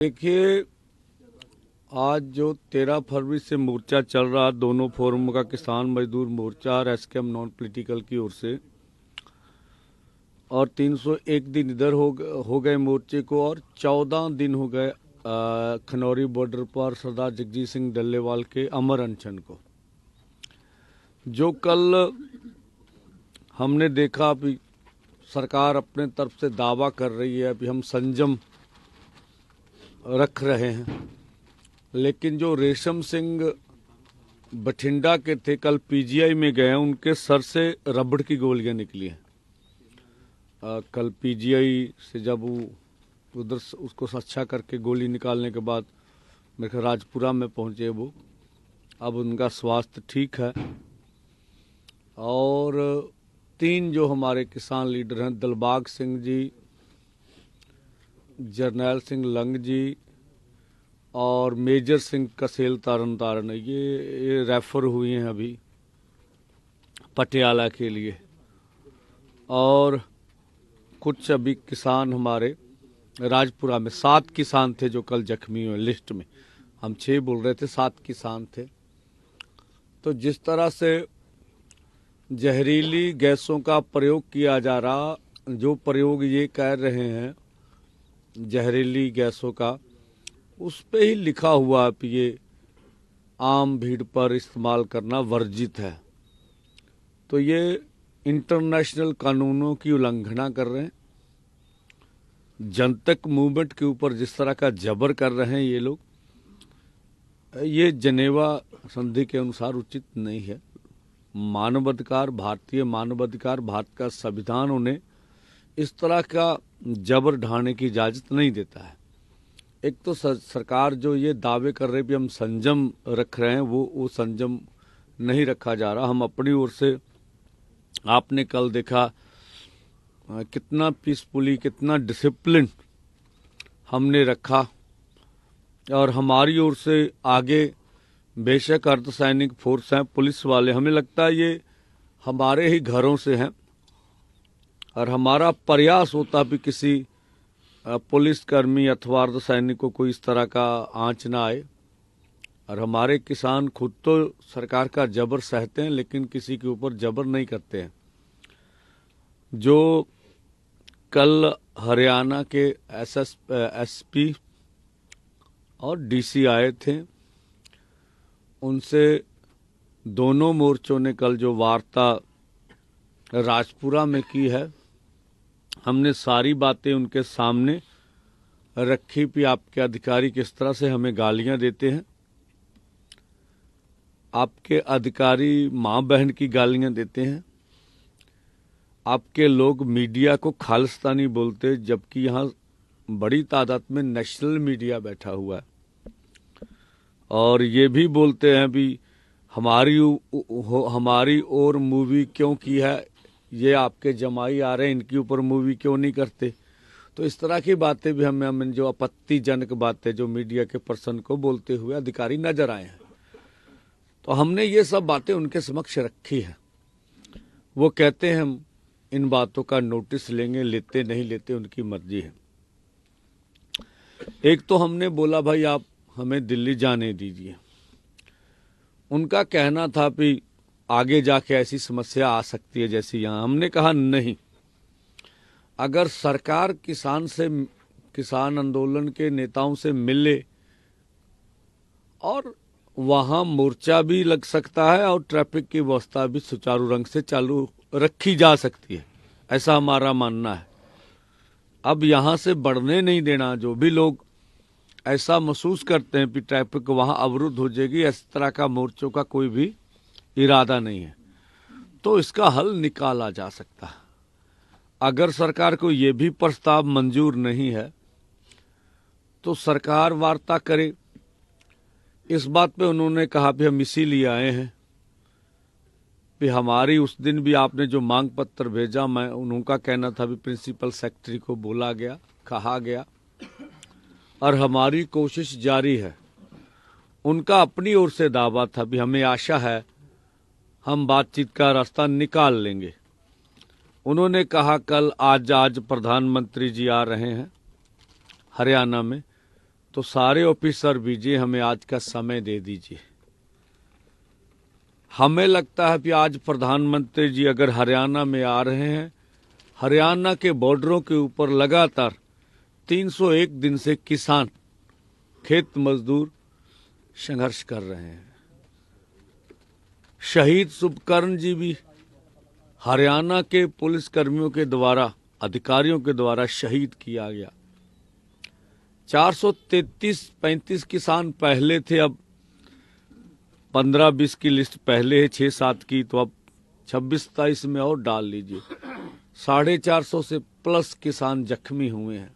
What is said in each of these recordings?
देखिए, आज जो 13 फरवरी से मोर्चा चल रहा, दोनों फोरम का, किसान मजदूर मोर्चा और एसकेएम नॉन पॉलिटिकल की ओर से, और 301 दिन इधर हो गए मोर्चे को, और 14 दिन हो गए खनौरी बॉर्डर पर सरदार जगजीत सिंह डल्लेवाल के अमर अनशन को। जो कल हमने देखा, अभी सरकार अपने तरफ से दावा कर रही है अभी हम संयम रख रहे हैं, लेकिन जो रेशम सिंह बठिंडा के थे, कल पीजीआई में गए, उनके सर से रबड़ की गोलियां निकली हैं। कल पीजीआई से जब वो उधर उसको अच्छा करके गोली निकालने के बाद मेरे ख्याल राजपुरा में पहुंचे वो। अब उनका स्वास्थ्य ठीक है। और 3 जो हमारे किसान लीडर हैं, दिलबाग सिंह जी, जरनैल सिंह लंग जी और मेजर सिंह कसेल तारन तारन, ये रेफर हुए हैं अभी पटियाला के लिए। और कुछ अभी किसान हमारे राजपुरा में 7 किसान थे जो कल जख्मी हुए। लिस्ट में हम 6 बोल रहे थे, 7 किसान थे। तो जिस तरह से जहरीली गैसों का प्रयोग किया जा रहा, जो प्रयोग ये कह रहे हैं जहरीली गैसों का, उस पे ही लिखा हुआ है कि ये आम भीड़ पर इस्तेमाल करना वर्जित है। तो ये इंटरनेशनल कानूनों की उल्लंघना कर रहे हैं। जनतक मूवमेंट के ऊपर जिस तरह का जबर कर रहे हैं ये लोग, ये जनेवा संधि के अनुसार उचित नहीं है। मानवाधिकार, भारतीय मानवाधिकार, भारत का संविधान उन्हें इस तरह का जबर ढाने की इजाजत नहीं देता है। एक तो सरकार जो ये दावे कर रही है कि हम संयम रख रहे हैं, वो संयम नहीं रखा जा रहा। हम अपनी ओर से, आपने कल देखा कितना पीसफुली, कितना डिसिप्लिन हमने रखा। और हमारी ओर से आगे बेशक अर्धसैनिक फोर्स हैं, पुलिस वाले, हमें लगता है ये हमारे ही घरों से हैं। और हमारा प्रयास होता भी किसी पुलिसकर्मी अथवा अर्धसैनिक को कोई इस तरह का आंच ना आए। और हमारे किसान खुद तो सरकार का जबर सहते हैं, लेकिन किसी के ऊपर जबर नहीं करते हैं। जो कल हरियाणा के एसपी और डीसी आए थे, उनसे दोनों मोर्चों ने कल जो वार्ता राजपुरा में की है, हमने सारी बातें उनके सामने रखी कि आपके अधिकारी किस तरह से हमें गालियां देते हैं। आपके अधिकारी माँ बहन की गालियां देते हैं। आपके लोग मीडिया को खालिस्तानी बोलते, जबकि यहाँ बड़ी तादाद में नेशनल मीडिया बैठा हुआ है। और ये भी बोलते हैं भी हमारी और मूवी क्यों की है, ये आपके जमाई आ रहे हैं, इनके ऊपर मूवी क्यों नहीं करते। तो इस तरह की बातें भी हमें जो आपत्तिजनक बातें जो मीडिया के पर्सन को बोलते हुए अधिकारी नजर आए हैं, तो हमने ये सब बातें उनके समक्ष रखी है। वो कहते हैं हम इन बातों का नोटिस लेंगे, लेते नहीं लेते उनकी मर्जी है। एक तो हमने बोला भाई आप हमें दिल्ली जाने दीजिए। उनका कहना था कि आगे जाके ऐसी समस्या आ सकती है जैसी यहाँ। हमने कहा नहीं, अगर सरकार किसान आंदोलन के नेताओं से मिले और वहां मोर्चा भी लग सकता है और ट्रैफिक की व्यवस्था भी सुचारू ढंग से चालू रखी जा सकती है, ऐसा हमारा मानना है। अब यहां से बढ़ने नहीं देना। जो भी लोग ऐसा महसूस करते हैं कि ट्रैफिक वहां अवरुद्ध हो जाएगी, इस तरह का मोर्चों का कोई भी इरादा नहीं है। तो इसका हल निकाला जा सकता है। अगर सरकार को यह भी प्रस्ताव मंजूर नहीं है तो सरकार वार्ता करे। इस बात पे उन्होंने कहा भी हम इसीलिए आए हैं कि हमारी उस दिन भी आपने जो मांग पत्र भेजा, मैं उनका कहना था भी प्रिंसिपल सेक्रेटरी को बोला गया, कहा गया, और हमारी कोशिश जारी है। उनका अपनी ओर से दावा था भी हमें आशा है हम बातचीत का रास्ता निकाल लेंगे। उन्होंने कहा कल आज प्रधानमंत्री जी आ रहे हैं हरियाणा में, तो सारे ऑफिसर भेजिए, हमें आज का समय दे दीजिए। हमें लगता है कि आज प्रधानमंत्री जी अगर हरियाणा में आ रहे हैं, हरियाणा के बॉर्डरों के ऊपर लगातार 301 दिन से किसान, खेत मजदूर संघर्ष कर रहे हैं। शहीद शुभकर्ण जी भी हरियाणा के पुलिस कर्मियों के द्वारा, अधिकारियों के द्वारा शहीद किया गया। 433-35 किसान पहले थे, अब 15-20 की लिस्ट पहले है, 6-7 की, तो अब 26-27 में और डाल लीजिए। 450 से प्लस किसान जख्मी हुए हैं।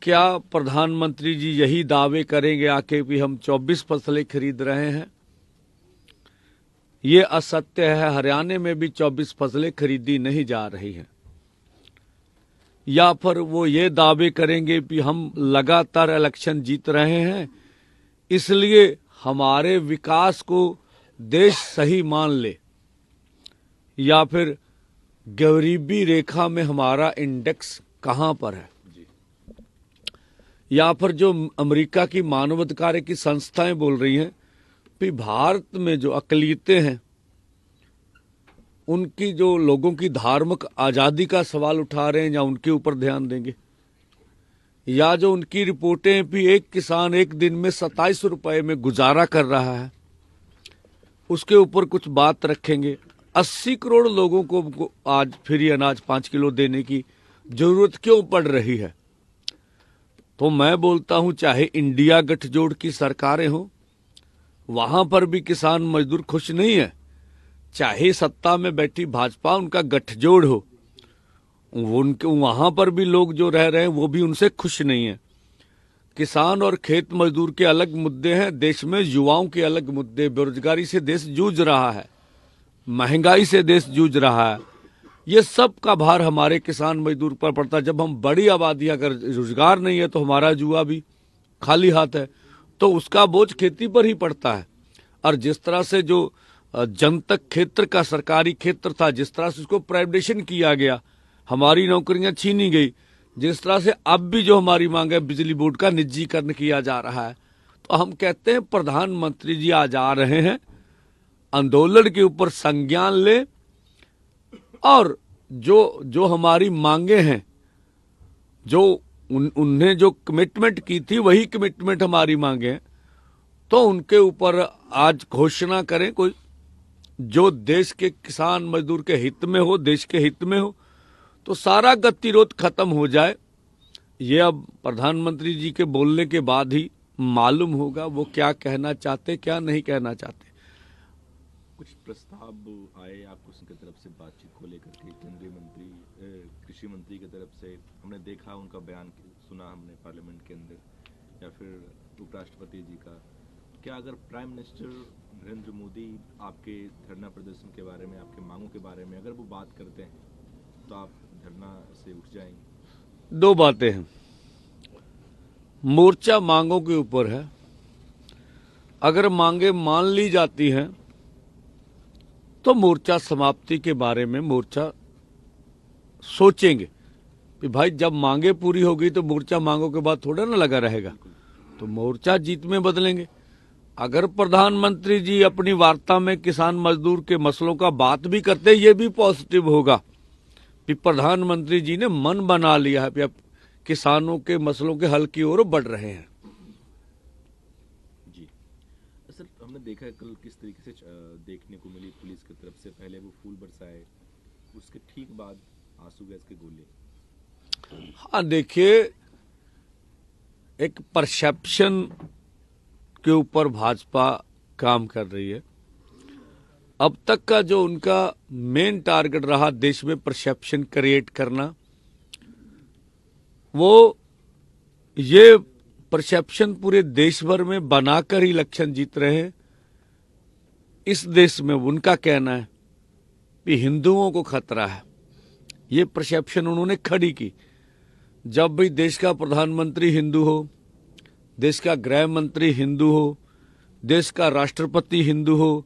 क्या प्रधानमंत्री जी यही दावे करेंगे आके कि हम 24 फसलें खरीद रहे हैं? ये असत्य है। हरियाणा में भी 24 फसलें खरीदी नहीं जा रही हैं। या फिर वो ये दावे करेंगे कि हम लगातार इलेक्शन जीत रहे हैं, इसलिए हमारे विकास को देश सही मान ले, या फिर गरीबी रेखा में हमारा इंडेक्स कहां पर है, या फिर जो अमेरिका की मानवाधिकार की संस्थाएं बोल रही हैं कि भारत में जो अकलियतें हैं, उनकी जो लोगों की धार्मिक आजादी का सवाल उठा रहे हैं, या उनके ऊपर ध्यान देंगे? या जो उनकी रिपोर्टें भी एक किसान एक दिन में 27 रुपए में गुजारा कर रहा है, उसके ऊपर कुछ बात रखेंगे? 80 करोड़ लोगों को आज फ्री अनाज 5 किलो देने की जरूरत क्यों पड़ रही है? तो मैं बोलता हूं, चाहे इंडिया गठजोड़ की सरकारें हो, वहां पर भी किसान मजदूर खुश नहीं है। चाहे सत्ता में बैठी भाजपा, उनका गठजोड़ हो, उनके वहां पर भी लोग जो रह रहे हैं वो भी उनसे खुश नहीं है। किसान और खेत मजदूर के अलग मुद्दे हैं, देश में युवाओं के अलग मुद्दे। बेरोजगारी से देश जूझ रहा है, महंगाई से देश जूझ रहा है। ये सब का भार हमारे किसान मजदूर पर पड़ता है। जब हम बड़ी आबादी, अगर रोजगार नहीं है तो हमारा जुआ भी खाली हाथ है, तो उसका बोझ खेती पर ही पड़ता है। और जिस तरह से जो जनतक क्षेत्र का सरकारी क्षेत्र था, जिस तरह से उसको प्राइवेटाइजेशन किया गया, हमारी नौकरियां छीनी गई, जिस तरह से अब भी जो हमारी मांग है बिजली बोर्ड का निजीकरण किया जा रहा है, तो हम कहते हैं प्रधानमंत्री जी आज आ रहे हैं, आंदोलन के ऊपर संज्ञान ले, और जो हमारी मांगे हैं, जो उन्हें जो कमिटमेंट की थी, वही कमिटमेंट हमारी मांगे हैं, तो उनके ऊपर आज घोषणा करें कोई, जो देश के किसान मजदूर के हित में हो, देश के हित में हो, तो सारा गतिरोध खत्म हो जाए। ये अब प्रधानमंत्री जी के बोलने के बाद ही मालूम होगा वो क्या कहना चाहते, क्या नहीं कहना चाहते। कुछ प्रस्ताव आए आपको उनकी तरफ से बातचीत को लेकर के? केंद्रीय मंत्री, कृषि मंत्री की तरफ से हमने देखा, उनका बयान सुना हमने पार्लियामेंट के अंदर, या फिर उपराष्ट्रपति जी का। क्या अगर प्राइम मिनिस्टर नरेंद्र मोदी आपके धरना प्रदर्शन के बारे में, आपके मांगों के बारे में अगर वो बात करते हैं, तो आप धरना से उठ जाएंगे? दो बातें हैं। मोर्चा मांगों के ऊपर है। अगर मांगे मान ली जाती हैं तो मोर्चा समाप्ति के बारे में मोर्चा सोचेंगे कि भाई जब मांगे पूरी हो गई तो मोर्चा मांगों के बाद थोड़ा ना लगा रहेगा, तो मोर्चा जीत में बदलेंगे। अगर प्रधानमंत्री जी अपनी वार्ता में किसान मजदूर के मसलों का बात भी करते, ये भी पॉजिटिव होगा कि प्रधानमंत्री जी ने मन बना लिया है कि अब किसानों के मसलों के हल की ओर बढ़ रहे हैं। जी सर, हमने देखा है कल किस तरीके से देखने को मिली पुलिस की तरफ से। पहले वो फूल बरसाए, उसके ठीक बाद आंसू गैस के गोले। हाँ, देखिए, एक परसेप्शन के ऊपर भाजपा काम कर रही है। अब तक का जो उनका मेन टारगेट रहा देश में परसेप्शन क्रिएट करना, वो ये परसेप्शन पूरे देश भर में बनाकर ही इलेक्शन जीत रहे हैं। इस देश में उनका कहना है कि हिंदुओं को खतरा है। ये परसेप्शन उन्होंने खड़ी की। जब भी देश का प्रधानमंत्री हिंदू हो, देश का गृह मंत्री हिंदू हो, देश का राष्ट्रपति हिंदू हो,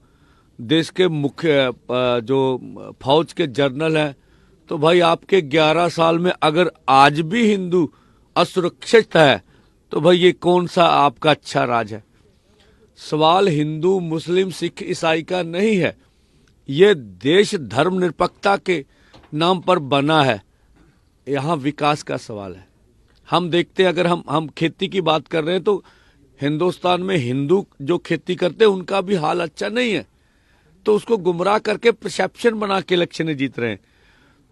देश के मुख्य जो फौज के जनरल हैं, तो भाई आपके 11 साल में अगर आज भी हिंदू असुरक्षित है तो भाई ये कौन सा आपका अच्छा राज है? सवाल हिंदू, मुस्लिम, सिख, ईसाई का नहीं है। ये देश धर्मनिरपेक्षता के नाम पर बना है। यहाँ विकास का सवाल है। हम देखते हैं, अगर हम खेती की बात कर रहे हैं तो हिंदुस्तान में हिंदू जो खेती करते हैं उनका भी हाल अच्छा नहीं है, तो उसको गुमराह करके परसेप्शन बना के इलेक्शन जीत रहे हैं।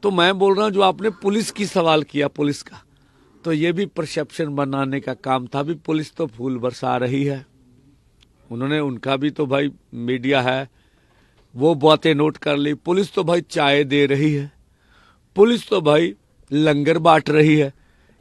तो मैं बोल रहा हूं, जो आपने पुलिस की सवाल किया, पुलिस का, तो ये भी परसेप्शन बनाने का काम था। भी पुलिस तो फूल बरसा रही है, उन्होंने, उनका भी तो भाई मीडिया है, वो बातें नोट कर ली। पुलिस तो भाई चाय दे रही है, पुलिस तो भाई लंगर बांट रही है,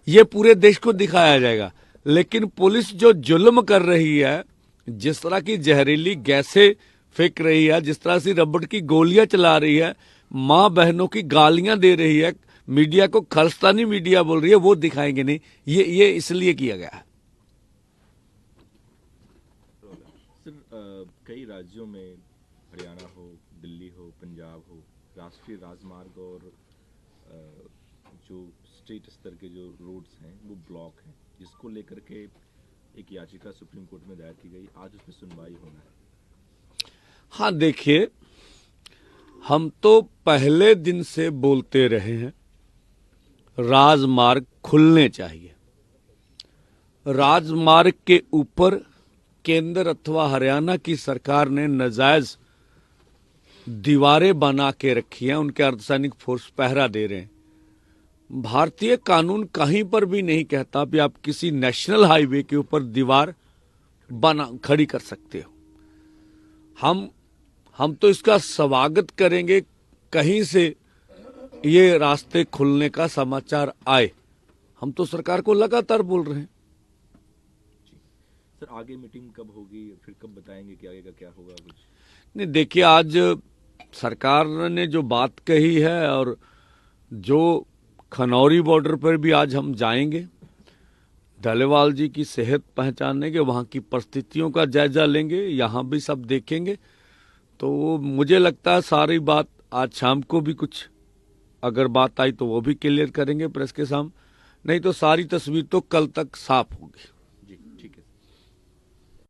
ये पूरे देश को दिखाया जाएगा। लेकिन पुलिस जो जुल्म कर रही है, जिस तरह की जहरीली गैसें फेंक रही है, जिस तरह से रबड़ की गोलियां चला रही है, माँ बहनों की गालियां दे रही है, मीडिया को खालिस्तानी मीडिया बोल रही है, वो दिखाएंगे नहीं। ये इसलिए किया गया है। सर, कई राज्यों में, हरियाणा हो, दिल्ली हो, पंजाब हो, राष्ट्रीय राजमार्ग और जो स्टेट स्तर के जो रोड्स हैं वो ब्लॉक हैं, जिसको लेकर के एक याचिका सुप्रीम कोर्ट में दायर की गई। आज उसमें सुनवाई होना है। हाँ, देखिए, हम तो पहले दिन से बोलते रहे हैं, राजमार्ग खुलने चाहिए। राजमार्ग के ऊपर केंद्र अथवा हरियाणा की सरकार ने नाजायज दीवारें बना के रखी हैं, उनके अर्धसैनिक फोर्स पहरा दे रहे हैं। भारतीय कानून कहीं पर भी नहीं कहता कि आप किसी नेशनल हाईवे के ऊपर दीवार खड़ी कर सकते हो। हम तो इसका स्वागत करेंगे, कहीं से ये रास्ते खुलने का समाचार आए। हम तो सरकार को लगातार बोल रहे हैं। सर, आगे मीटिंग कब होगी, फिर कब बताएंगे कि आगे का क्या होगा? कुछ नहीं, देखिए, आज सरकार ने जो बात कही है, और जो खनौरी बॉर्डर पर भी आज हम जाएंगे, डलेवाल जी की सेहत पहचानेंगे, वहाँ की परिस्थितियों का जायजा लेंगे, यहाँ भी सब देखेंगे। तो मुझे लगता है सारी बात आज शाम को भी कुछ अगर बात आई तो वो भी क्लियर करेंगे प्रेस के सामने, नहीं तो सारी तस्वीर तो कल तक साफ होगी।